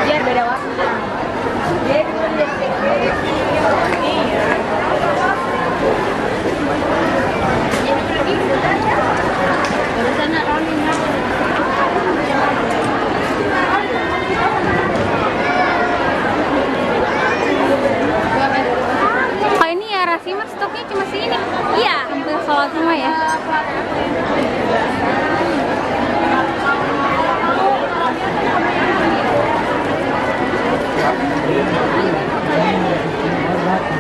Biar beda waktu. Oh ini ya Rasima stoknya cuma segini. Iya, hampir sold semua ya.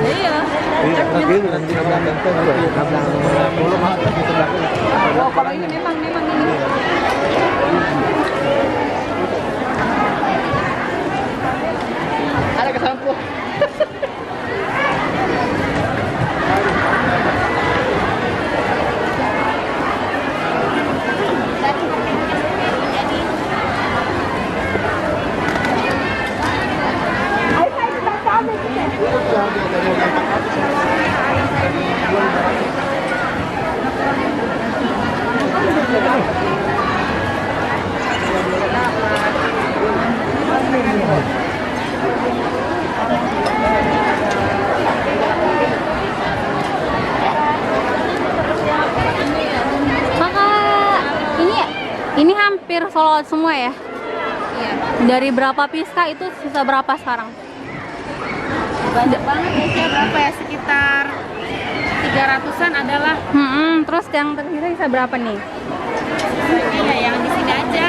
Iya. Oh, kalau ini memang ini. Ada kesampu. Kakak, ini hampir sold out semua ya? Iya. Dari berapa piece Kak, itu sisa berapa sekarang? Banyak banget ya, berapa ya? Sekitar 300-an adalah. Terus yang tersisa sisa berapa nih? Iya, yang di sini aja.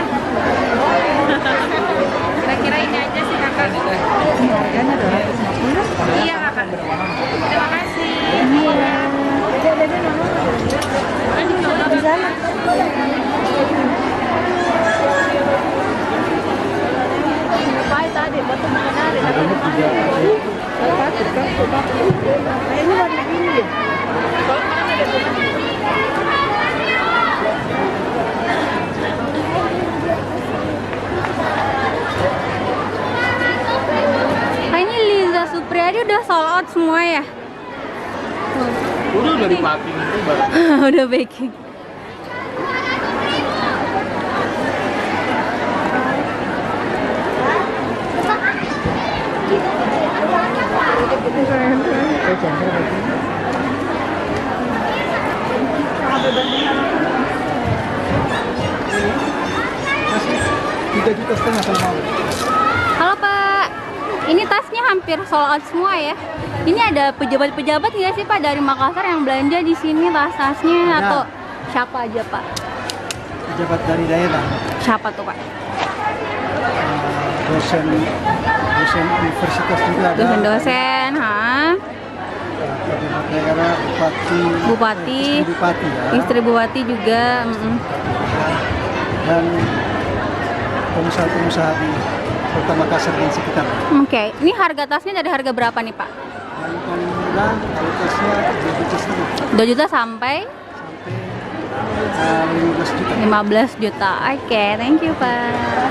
Kira-kira ini aja sih kakak. Harganya 250. Iya kakak. Terima kasih. Iya. Di sana. Tadi foto menarik. Ini warna ini ya. Nah, ini Liza Supriyadi udah sold out semua ya? Udah di packing itu baru. Udah baking. Masih 3,5 juta kalau mau. Halo Pak, ini tasnya hampir sold out semua ya? Ini ada pejabat-pejabat nggak sih Pak dari Makassar yang belanja di sini tas-tasnya atau siapa aja Pak? Pejabat dari daerah, Siapa tuh Pak? dosen universitas juga ada. Dosen-dosen, Pejabat daerah, Bupati, istri bupati ya. istri bupati juga. Dan pengusaha-pengusaha di Kota Makassar dan sekitar. Oke, ini harga tasnya dari harga berapa nih Pak? Yang paling murah kualitasnya 2 juta sampai 15 juta. 15 juta. Oke, thank you Pak.